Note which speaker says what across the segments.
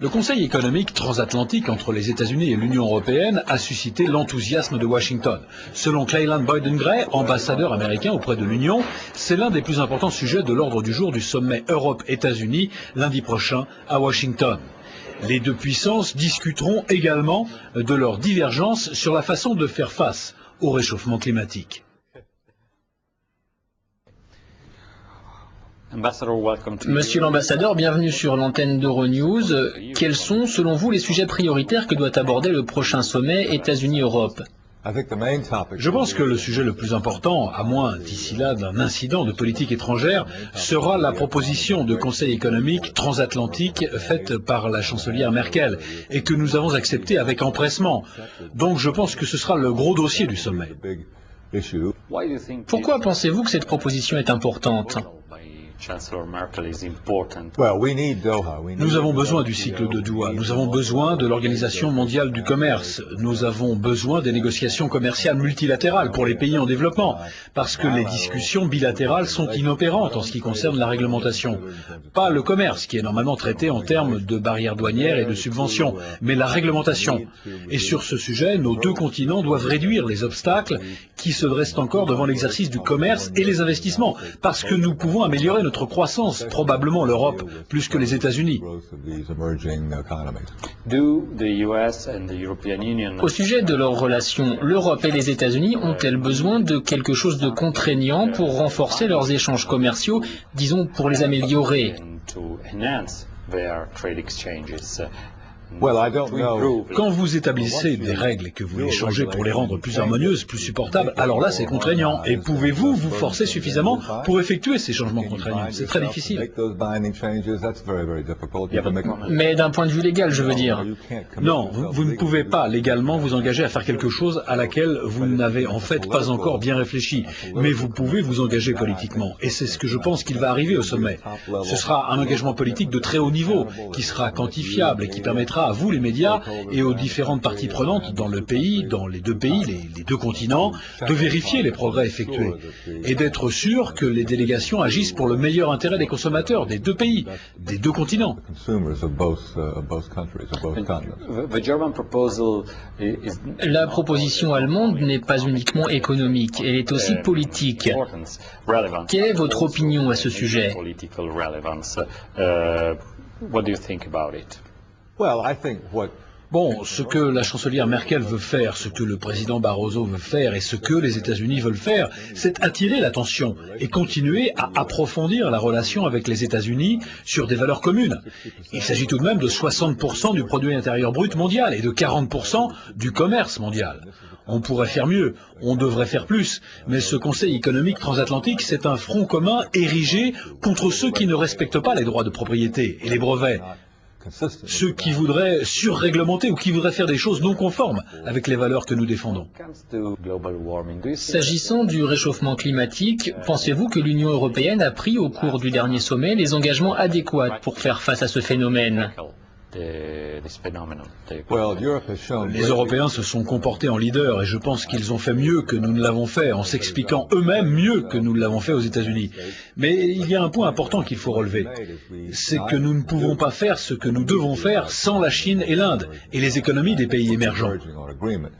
Speaker 1: Le Conseil économique transatlantique entre les États-Unis et l'Union européenne a suscité l'enthousiasme de Washington. Selon Cleland Boyden-Gray, ambassadeur américain auprès de l'Union, c'est l'un des plus importants sujets de l'ordre du jour du sommet Europe-États-Unis lundi prochain à Washington. Les deux puissances discuteront également de leurs divergences sur la façon de faire face au réchauffement climatique.
Speaker 2: Monsieur l'ambassadeur, bienvenue sur l'antenne d'Euronews. Quels sont, selon vous, les sujets prioritaires que doit aborder le prochain sommet États-Unis-Europe?
Speaker 1: Je pense que le sujet le plus important, à moins d'ici là d'un incident de politique étrangère, sera la proposition de conseil économique transatlantique faite par la chancelière Merkel et que nous avons acceptée avec empressement. Donc je pense que ce sera le gros dossier du sommet.
Speaker 2: Pourquoi pensez-vous que cette proposition est importante?
Speaker 1: Nous avons besoin du cycle de Doha, nous avons besoin de l'Organisation mondiale du commerce, nous avons besoin des négociations commerciales multilatérales pour les pays en développement, parce que les discussions bilatérales sont inopérantes en ce qui concerne la réglementation. Pas le commerce, qui est normalement traité en termes de barrières douanières et de subventions, mais la réglementation. Et sur ce sujet, nos deux continents doivent réduire les obstacles qui se dressent encore devant l'exercice du commerce et les investissements, parce que nous pouvons améliorer notre croissance, probablement l'Europe, plus que les États-Unis.
Speaker 2: Au sujet de leurs relations, l'Europe et les États-Unis ont-elles besoin de quelque chose de contraignant pour renforcer leurs échanges commerciaux, disons pour les améliorer?
Speaker 1: Quand vous établissez des règles et que vous les changez pour les rendre plus harmonieuses, plus supportables, alors là c'est contraignant. Et pouvez-vous vous forcer suffisamment pour effectuer ces changements contraignants? C'est très difficile.
Speaker 2: Mais d'un point de vue légal, je veux dire.
Speaker 1: Non, vous ne pouvez pas légalement vous engager à faire quelque chose à laquelle vous n'avez en fait pas encore bien réfléchi. Mais vous pouvez vous engager politiquement. Et c'est ce que je pense qu'il va arriver au sommet. Ce sera un engagement politique de très haut niveau, qui sera quantifiable et qui permettra à vous, les médias, et aux différentes parties prenantes dans le pays, dans les deux pays, les deux continents, de vérifier les progrès effectués et d'être sûr que les délégations agissent pour le meilleur intérêt des consommateurs des deux pays, des deux continents.
Speaker 2: La proposition allemande n'est pas uniquement économique, elle est aussi politique. Quelle est votre opinion à ce sujet?
Speaker 1: Bon, ce que la chancelière Merkel veut faire, ce que le président Barroso veut faire et ce que les États-Unis veulent faire, c'est attirer l'attention et continuer à approfondir la relation avec les États-Unis sur des valeurs communes. Il s'agit tout de même de 60% du produit intérieur brut mondial et de 40% du commerce mondial. On pourrait faire mieux, on devrait faire plus, mais ce Conseil économique transatlantique, c'est un front commun érigé contre ceux qui ne respectent pas les droits de propriété et les brevets. Ceux qui voudraient surréglementer ou qui voudraient faire des choses non conformes avec les valeurs que nous défendons.
Speaker 2: S'agissant du réchauffement climatique, pensez-vous que l'Union européenne a pris au cours du dernier sommet les engagements adéquats pour faire face à ce phénomène?
Speaker 1: Les Européens se sont comportés en leaders et je pense qu'ils ont fait mieux que nous ne l'avons fait en s'expliquant eux-mêmes mieux que nous ne l'avons fait aux États-Unis. Mais il y a un point important qu'il faut relever, c'est que nous ne pouvons pas faire ce que nous devons faire sans la Chine et l'Inde et les économies des pays émergents.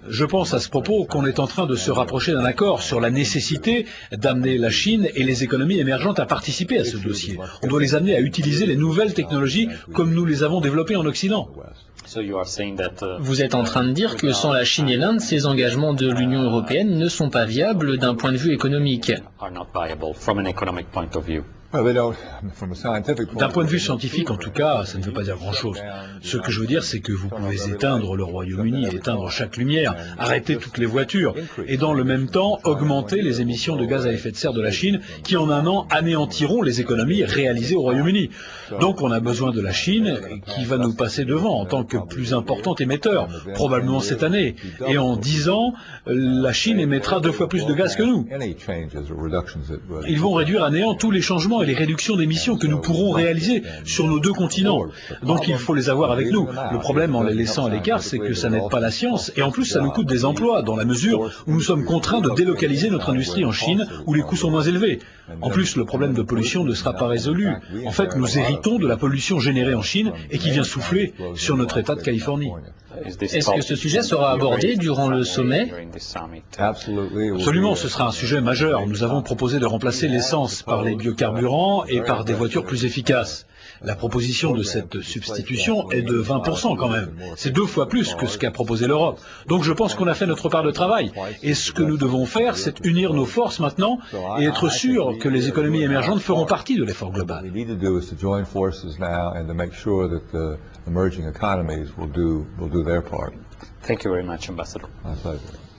Speaker 1: Je pense à ce propos qu'on est en train de se rapprocher d'un accord sur la nécessité d'amener la Chine et les économies émergentes à participer à ce dossier. On doit les amener à utiliser les nouvelles technologies comme nous les avons développées en Occident.
Speaker 2: Vous êtes en train de dire que sans la Chine et l'Inde, ces engagements de l'Union européenne ne sont pas viables d'un point de vue économique.
Speaker 1: D'un point de vue scientifique, en tout cas, ça ne veut pas dire grand-chose. Ce que je veux dire, c'est que vous pouvez éteindre le Royaume-Uni, éteindre chaque lumière, arrêter toutes les voitures, et dans le même temps, augmenter les émissions de gaz à effet de serre de la Chine, qui en un an anéantiront les économies réalisées au Royaume-Uni. Donc on a besoin de la Chine, qui va nous passer devant en tant que plus important émetteur, probablement cette année. Et en 10 ans, la Chine émettra 2 fois plus de gaz que nous. Ils vont réduire à néant tous les changements et les réductions d'émissions que nous pourrons réaliser sur nos deux continents. Donc il faut les avoir avec nous. Le problème en les laissant à l'écart, c'est que ça n'aide pas la science et en plus ça nous coûte des emplois dans la mesure où nous sommes contraints de délocaliser notre industrie en Chine où les coûts sont moins élevés. En plus, le problème de pollution ne sera pas résolu. En fait, nous héritons de la pollution générée en Chine et qui vient souffler sur notre État de Californie.
Speaker 2: Est-ce que ce sujet sera abordé durant le sommet?
Speaker 1: Absolument, ce sera un sujet majeur. Nous avons proposé de remplacer l'essence par les biocarburants et par des voitures plus efficaces. La proposition de cette substitution est de 20% quand même. C'est 2 fois plus que ce qu'a proposé l'Europe. Donc je pense qu'on a fait notre part de travail. Et ce que nous devons faire, c'est unir nos forces maintenant et être sûr que les économies émergentes feront partie de l'effort global.
Speaker 3: Emerging economies will do their part.
Speaker 4: Thank you very much, Ambassador.
Speaker 3: My pleasure.